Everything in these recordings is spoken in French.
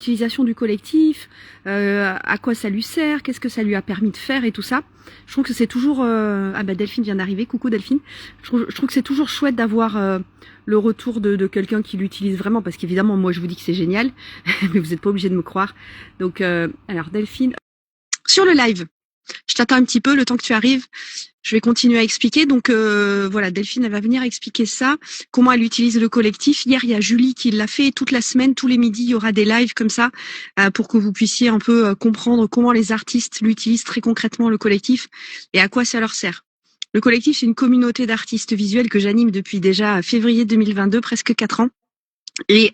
l'utilisation du collectif, à quoi ça lui sert, qu'est-ce que ça lui a permis de faire et tout ça. Je trouve que c'est toujours... Ah bah Delphine vient d'arriver, coucou Delphine. Je trouve que c'est toujours chouette d'avoir le retour de quelqu'un qui l'utilise vraiment, parce qu'évidemment moi je vous dis que c'est génial, mais vous n'êtes pas obligé de me croire. Donc alors Delphine, sur le live, je t'attends un petit peu le temps que tu arrives. Je vais continuer à expliquer. Donc voilà, Delphine, elle va venir expliquer ça, comment elle utilise le collectif. Hier, il y a Julie qui l'a fait. Toute la semaine, tous les midis, il y aura des lives comme ça pour que vous puissiez un peu comprendre comment les artistes l'utilisent très concrètement, le collectif, et à quoi ça leur sert. Le collectif, c'est une communauté d'artistes visuels que j'anime depuis déjà février 2022, presque 4 ans. Et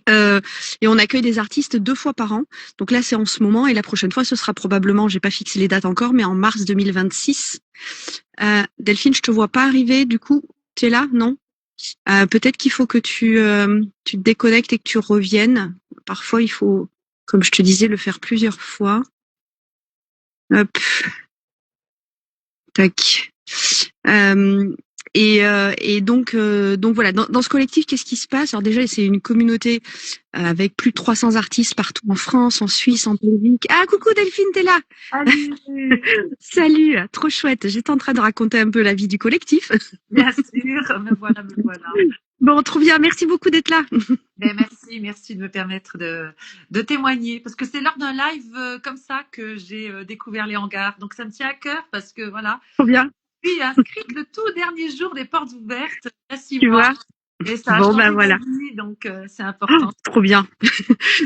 on accueille des artistes 2 fois par an. Donc là, c'est en ce moment, et la prochaine fois, ce sera probablement, j'ai pas fixé les dates encore, mais en mars 2026. Delphine, je te vois pas arriver. Du coup, tu es là, non? Peut-être qu'il faut que tu te déconnectes et que tu reviennes. Parfois, il faut, comme je te disais, le faire plusieurs fois. Hop, tac. Et donc voilà, dans ce collectif, qu'est-ce qui se passe? Alors déjà, c'est une communauté avec plus de 300 artistes partout en France, en Suisse, en Belgique. Ah, coucou Delphine, t'es là? Salut. Salut, trop chouette. J'étais en train de raconter un peu la vie du collectif. Bien sûr, me voilà, me voilà. Bon, trop bien, merci beaucoup d'être là. Ben, merci de me permettre de témoigner, parce que c'est lors d'un live comme ça que j'ai découvert les hangars. Donc ça me tient à cœur parce que voilà, Trop bien, je suis inscrite le tout dernier jour des portes ouvertes, il y a 6 tu mois, vois. et ça a Bon, ben changé ma voilà. vie, donc c'est Oh, important. trop bien.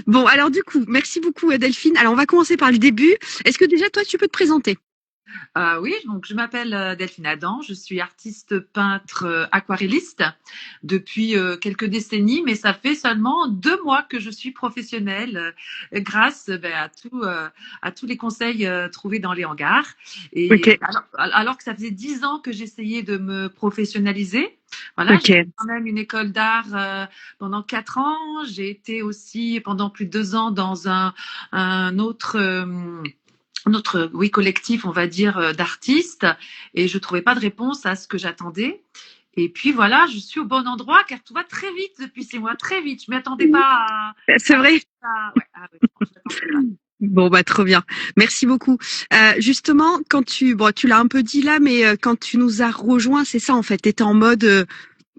Bon, alors du coup, merci beaucoup Delphine. Alors on va commencer par le début. Est-ce que déjà toi tu peux te présenter? Oui, donc je m'appelle Delphine Adam, je suis artiste peintre aquarelliste depuis quelques décennies, mais ça fait seulement 2 mois que je suis professionnelle grâce à tous les conseils trouvés dans les hangars. Et Ok, alors que ça faisait 10 ans que j'essayais de me professionnaliser. Voilà, j'ai ok. fait quand même une école d'art pendant 4 ans. J'ai été aussi pendant plus de 2 ans dans un autre notre oui collectif, on va dire, d'artistes, et je trouvais pas de réponse à ce que j'attendais. Et puis voilà, je suis au bon endroit car tout va très vite depuis 6 mois, très vite. Je m'y attendais pas C'est vrai. ouais, ah ouais, non, je m'attendais pas. Bon bah trop bien. Merci beaucoup. Justement, quand tu l'as un peu dit là, mais quand tu nous as rejoint, c'est ça en fait. T'étais en mode,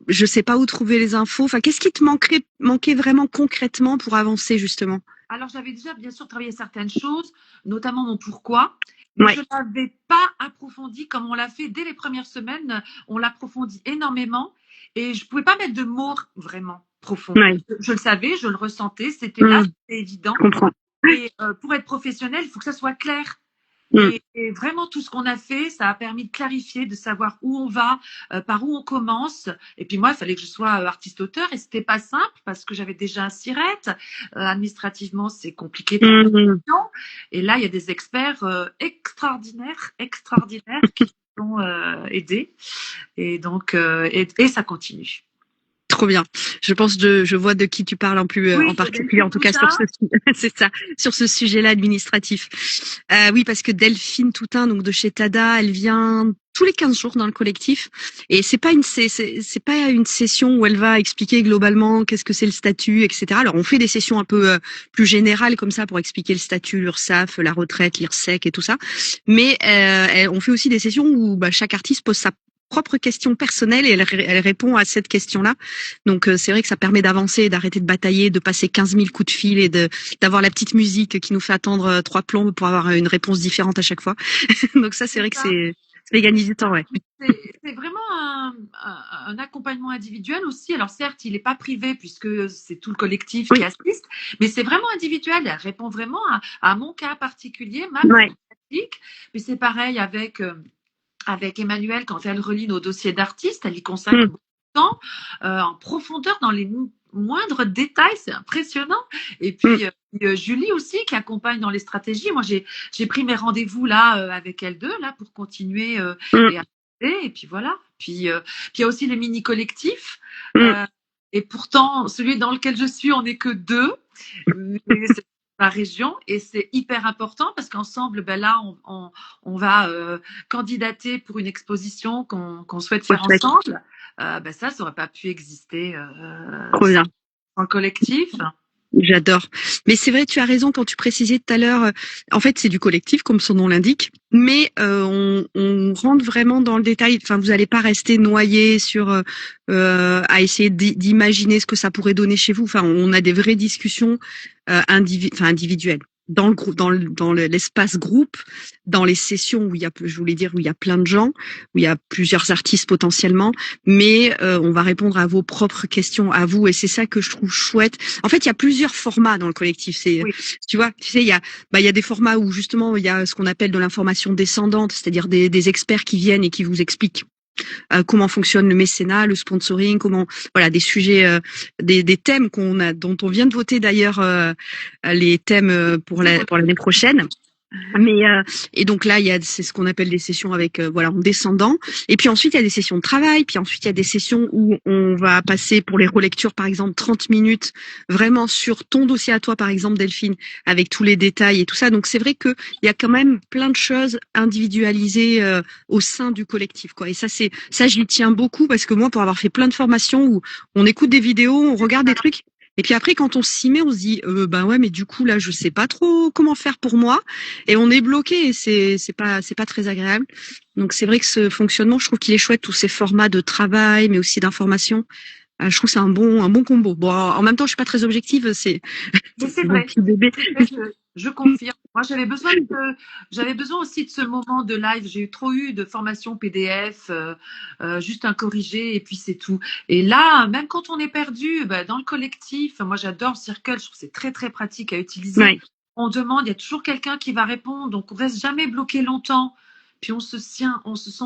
je sais pas où trouver les infos. Enfin, qu'est-ce qui te manquait vraiment concrètement pour avancer justement? Alors j'avais déjà bien sûr travaillé certaines choses, notamment mon pourquoi, mais Ouais. je l'avais pas approfondi comme on l'a fait dès les premières semaines. On l'approfondit énormément et je pouvais pas mettre de mots vraiment profonds. Ouais. Je le savais, je le ressentais, c'était là, Hmm, c'était je évident. comprends. Et pour être professionnel, il faut que ça soit clair. Hmm, Et vraiment, tout ce qu'on a fait, ça a permis de clarifier, de savoir où on va, par où on commence. Et puis moi, il fallait que je sois artiste-auteur, et c'était pas simple parce que j'avais déjà un SIRET. Administrativement, c'est compliqué de faire de la hmm. gestion. Et là, il y a des experts extraordinaires qui nous ont aidés. Et donc, et ça continue. Trop bien. Je pense que je vois de qui tu parles en plus Oui, en de particulier, en Delphine tout cas sur Touchard. ce c'est ça, sur ce sujet-là administratif. Oui, parce que Delphine Toutain, donc de chez Tada, elle vient tous les 15 jours dans le collectif, et c'est pas une session où elle va expliquer globalement qu'est-ce que c'est le statut, etc. Alors on fait des sessions un peu plus générales comme ça pour expliquer le statut, l'URSSAF, la retraite, l'IRSEC et tout ça, mais on fait aussi des sessions où chaque artiste pose sa propre question personnelle et elle répond à cette question-là. Donc c'est vrai que ça permet d'avancer, d'arrêter de batailler, de passer 15 000 coups de fil et d'avoir la petite musique qui nous fait attendre 3 plombes pour avoir une réponse différente à chaque fois. Donc ça, c'est C'est vrai que ça. c'est gagner du temps, ouais. C'est vraiment un accompagnement individuel aussi. Alors certes, il n'est pas privé puisque c'est tout le collectif qui Oui, assiste, mais c'est vraiment individuel. Elle répond vraiment à mon cas particulier, ma ouais. problématique. Mais c'est pareil avec Emmanuel, quand elle relit nos dossiers d'artistes, elle y consacre Mm, beaucoup de temps, en profondeur, dans les moindres détails, c'est impressionnant. Et mm, puis, Julie aussi, qui accompagne dans les stratégies. Moi, j'ai pris mes rendez-vous là avec elles deux, là, pour continuer mm, et avancer. Et puis voilà. Puis il y a aussi les mini-collectifs. mm. Euh, et pourtant, celui dans lequel je suis, on n'est que deux. Mais c'est ma région et c'est hyper important parce qu'ensemble, ben là, on va candidater pour une exposition qu'on souhaite Trop faire chouette, ensemble. Ben ça n'aurait pas pu exister trop bien. sans le collectif. J'adore. Mais c'est vrai, tu as raison quand tu précisais tout à l'heure. En fait, c'est du collectif, comme son nom l'indique. Mais on rentre vraiment dans le détail. Enfin, vous n'allez pas rester noyé sur à essayer d'imaginer ce que ça pourrait donner chez vous. Enfin, on a des vraies discussions individuelles dans le groupe, l'espace groupe, dans les sessions où il y a, je voulais dire, où il y a plein de gens, où il y a plusieurs artistes potentiellement. Mais on va répondre à vos propres questions, à vous, et c'est ça que je trouve chouette. En fait, il y a plusieurs formats dans le collectif. C'est, Oui. tu vois, tu sais, il y a des formats où justement il y a ce qu'on appelle de l'information descendante, c'est-à-dire des experts qui viennent et qui vous expliquent comment fonctionne le mécénat, le sponsoring, comment, voilà, des sujets, des thèmes dont on vient de voter d'ailleurs les thèmes pour l'année prochaine. Mais et donc là, c'est ce qu'on appelle des sessions avec voilà, en descendant. Et puis ensuite, il y a des sessions de travail. Puis ensuite, il y a des sessions où on va passer pour les relectures, par exemple, 30 minutes, vraiment sur ton dossier à toi, par exemple, Delphine, avec tous les détails et tout ça. Donc c'est vrai que il y a quand même plein de choses individualisées au sein du collectif, quoi. Et ça, j'y tiens beaucoup parce que moi, pour avoir fait plein de formations où on écoute des vidéos, on regarde des trucs. Et puis après, quand on s'y met, on se dit, ben ouais, mais du coup là, je sais pas trop comment faire pour moi, et on est bloqué. Et c'est pas très agréable. Donc c'est vrai que ce fonctionnement, je trouve qu'il est chouette, tous ces formats de travail, mais aussi d'information. Je trouve que c'est un bon combo. Bon, en même temps, je suis pas très objective. Mais c'est Mon vrai, petit bébé. c'est vrai, je confirme. Moi, j'avais besoin aussi de ce moment de live. J'ai eu trop eu de formations PDF, juste un corrigé et puis c'est tout. Et là, même quand on est perdu, bah, dans le collectif, moi j'adore Circle, je trouve que c'est très très pratique à utiliser. Ouais, On demande, il y a toujours quelqu'un qui va répondre, donc on reste jamais bloqué longtemps. Puis on se sent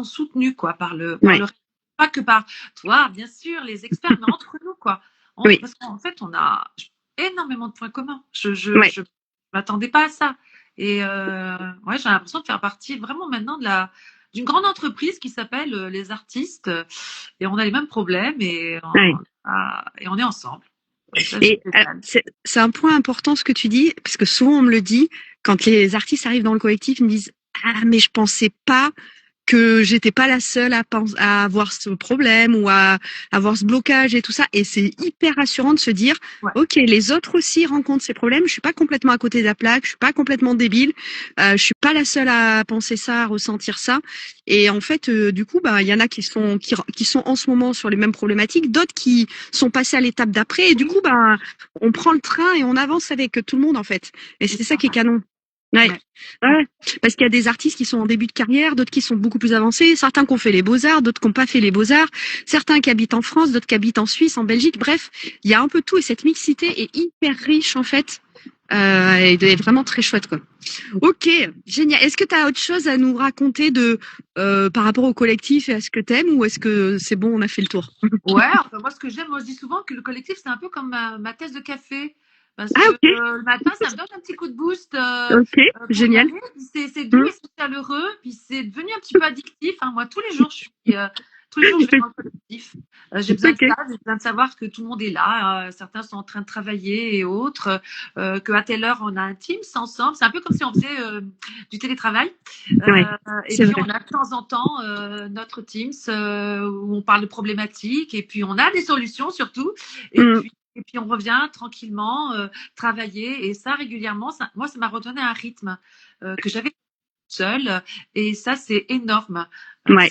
soutenu quoi par ouais, le pas que par toi, bien sûr, les experts, mais entre nous quoi. oui, Parce qu'en fait, on a énormément de points communs. ouais. Je m'attendais pas à ça. Et ouais, j'ai l'impression de faire partie vraiment maintenant d'une grande entreprise qui s'appelle Les Artistes. Et on a les mêmes problèmes Ouais. et on est ensemble. Et ça, c'est Et génial. c'est un point important ce que tu dis, parce que souvent on me le dit quand les artistes arrivent dans le collectif, ils me disent ah mais je pensais pas que j'étais pas la seule à avoir ce problème ou à avoir ce blocage et tout ça. Et c'est hyper rassurant de se dire, Ouais. ok, les autres aussi rencontrent ces problèmes. Je suis pas complètement à côté de la plaque. Je suis pas complètement débile. Je suis pas la seule à penser ça, à ressentir ça. Et en fait, du coup, bah, il y en a qui sont en ce moment sur les mêmes problématiques, d'autres qui sont passés à l'étape d'après. Et du Oui, coup, bah, on prend le train et on avance avec tout le monde en fait. Et c'est c'est ça ça. qui est canon. Ouais. Ouais. Ouais. Parce qu'il y a des artistes qui sont en début de carrière, d'autres qui sont beaucoup plus avancés, certains qui ont fait les beaux-arts, d'autres qui n'ont pas fait les beaux-arts, certains qui habitent en France, d'autres qui habitent en Suisse, en Belgique. Bref, il y a un peu tout et cette mixité est hyper riche en fait. Et est vraiment très chouette quoi. Ok, génial. Est-ce que tu as autre chose à nous raconter par rapport au collectif et à ce que t'aimes ou est-ce que c'est bon, on a fait le tour? Ouais, enfin, moi, ce que j'aime, moi, je dis souvent que le collectif, c'est un peu comme ma tasse de café. Parce Ah que ok, le matin, ça me donne un petit coup de boost ok, pour y génial. aller. Puis c'est doux Hmm. et c'est chaleureux. Puis c'est devenu un petit peu addictif, hein. Moi, tous les jours, je vais dans le collectif. J'ai besoin de Ok, ça, j'ai besoin de savoir que tout le monde est là. Certains sont en train de travailler et autres. Qu'à telle heure, on a un Teams ensemble. C'est un peu comme si on faisait du télétravail. ouais, Et c'est puis, vrai. on a de temps en temps notre Teams où on parle de problématiques et puis on a des solutions surtout. Hmm. Et puis on revient tranquillement travailler. Et ça, régulièrement, moi, ça m'a redonné un rythme que j'avais seule. Et ça, c'est énorme. Ouais.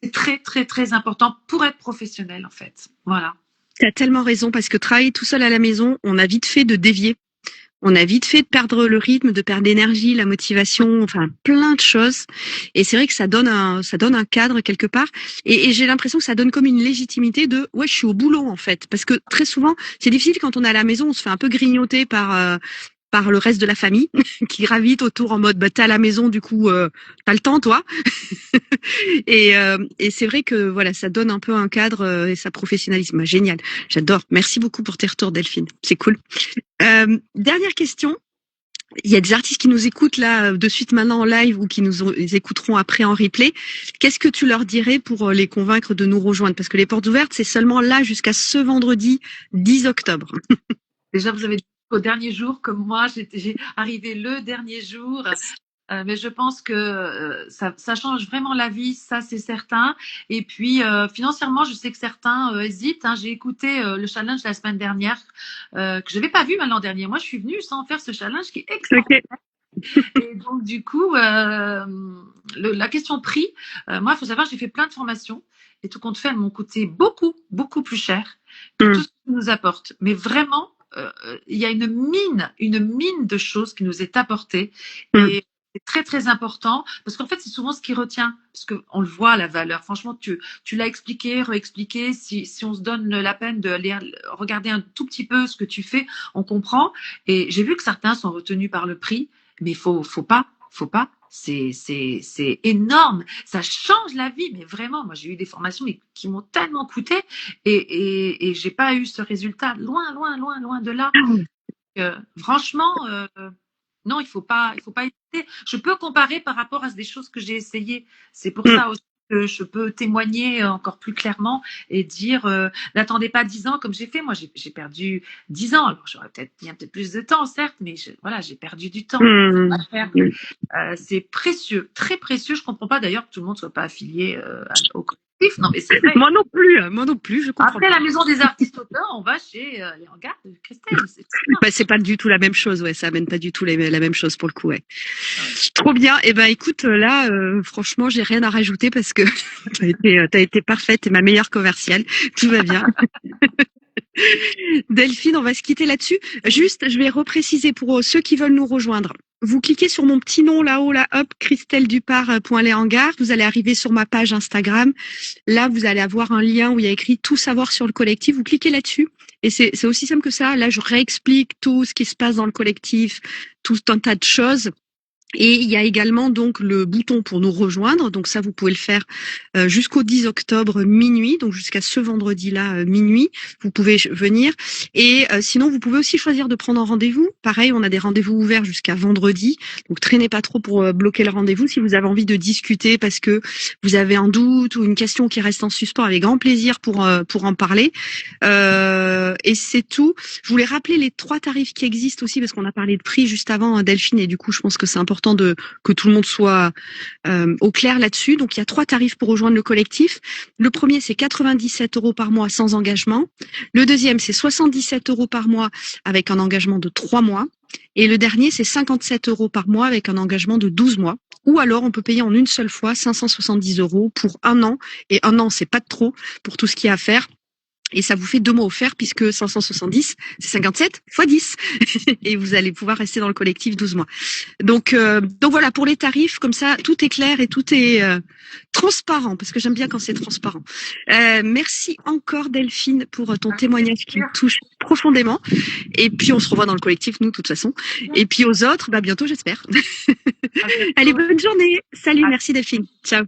C'est très, très, très important pour être professionnel, en fait. Voilà. T'as tellement raison parce que travailler tout seul à la maison, on a vite fait de dévier. On a vite fait de perdre le rythme, de perdre l'énergie, la motivation, enfin plein de choses. Et c'est vrai que ça donne un cadre quelque part. Et j'ai l'impression que ça donne comme une légitimité de ouais, je suis au boulot en fait. Parce que très souvent, c'est difficile quand on est à la maison, on se fait un peu grignoter par le reste de la famille qui gravite autour en mode bah t'es à la maison du coup t'as le temps toi. Et c'est vrai que voilà, ça donne un peu un cadre et ça professionnalisme. Génial, j'adore. Merci beaucoup pour tes retours, Delphine. C'est cool. Dernière question. Il y a des artistes qui nous écoutent là de suite maintenant en live ou qui les écouteront après en replay. Qu'est-ce que tu leur dirais pour les convaincre de nous rejoindre? Parce que les portes ouvertes, c'est seulement là jusqu'à ce vendredi 10 octobre. Déjà, vous avez dit au dernier jour, comme moi, j'ai arrivé le dernier jour. Mais je pense que ça change vraiment la vie, ça c'est certain. Et puis financièrement, je sais que certains hésitent. Hein. J'ai écouté le challenge la semaine dernière que je n'avais pas vu l'an dernier. Moi, je suis venue sans faire ce challenge qui est extraordinaire. Ok. Et donc du coup, la question prix, moi, il faut savoir, j'ai fait plein de formations et tout compte fait, elles m'ont coûté beaucoup, beaucoup plus cher que tout ce qu'ils nous apportent. Mais vraiment, il y a une mine de choses qui nous est apportée. Et c'est très, très important parce qu'en fait, c'est souvent ce qui retient. Parce qu'on le voit, la valeur. Franchement, tu l'as expliqué, réexpliqué. Si on se donne la peine de aller regarder un tout petit peu ce que tu fais, on comprend. Et j'ai vu que certains sont retenus par le prix, mais faut pas. C'est énorme. Ça change la vie, mais vraiment, moi, j'ai eu des formations qui m'ont tellement coûté et j'ai pas eu ce résultat. Loin, loin, loin, loin de là. Franchement, non, il faut pas hésiter. Je peux comparer par rapport à des choses que j'ai essayées. C'est pour ça aussi que je peux témoigner encore plus clairement et dire n'attendez pas 10 ans comme j'ai fait. Moi, j'ai perdu 10 ans. Alors, j'aurais peut-être bien peut-être plus de temps, certes, mais voilà, j'ai perdu du temps. C'est précieux, très précieux. Je comprends pas d'ailleurs que tout le monde soit pas affilié au collectif. Non, mais c'est vrai. Moi non plus, je comprends. Après la maison des artistes auteurs, on va chez les hangars de Christelle. C'est pas du tout la même chose, ouais. Ça amène pas du tout la même chose pour le coup, ouais. Trop bien. Et ben écoute, là, franchement, j'ai rien à rajouter parce que t'as été parfaite, t'es ma meilleure commerciale. Tout va bien. Delphine, on va se quitter là-dessus. Juste, je vais repréciser pour ceux qui veulent nous rejoindre. Vous cliquez sur mon petit nom là-haut, là, hop, christeldupart.leshangards. Vous allez arriver sur ma page Instagram. Là, vous allez avoir un lien où il y a écrit tout savoir sur le collectif. Vous cliquez là-dessus. Et c'est aussi simple que ça. Là, je réexplique tout ce qui se passe dans le collectif, tout un tas de choses. Et il y a également donc le bouton pour nous rejoindre. Donc ça, vous pouvez le faire jusqu'au 10 octobre minuit, donc jusqu'à ce vendredi-là minuit. Vous pouvez venir. Et sinon, vous pouvez aussi choisir de prendre un rendez-vous. Pareil, on a des rendez-vous ouverts jusqu'à vendredi. Donc traînez pas trop pour bloquer le rendez-vous. Si vous avez envie de discuter parce que vous avez un doute ou une question qui reste en suspens, avec grand plaisir pour en parler. Et c'est tout. Je voulais rappeler les 3 tarifs qui existent aussi parce qu'on a parlé de prix juste avant, Delphine, et du coup, je pense que c'est important que tout le monde soit au clair là-dessus. Donc, il y a 3 tarifs pour rejoindre le collectif. Le premier, c'est 97 € par mois sans engagement. Le deuxième, c'est 77 € par mois avec un engagement de 3 mois. Et le dernier, c'est 57 € par mois avec un engagement de 12 mois. Ou alors, on peut payer en une seule fois 570 € pour 1 an. Et 1 an, c'est pas de trop pour tout ce qu'il y a à faire. Et ça vous fait 2 mois offerts puisque 570, c'est 57 fois 10. Et vous allez pouvoir rester dans le collectif 12 mois. Donc voilà, pour les tarifs, comme ça, tout est clair et tout est transparent, parce que j'aime bien quand c'est transparent. Merci encore Delphine pour ton témoignage qui me touche profondément. Et puis on se revoit dans le collectif, nous, de toute façon. Et puis aux autres, bientôt, j'espère. Allez, bonne journée. Salut, merci Delphine. Ciao.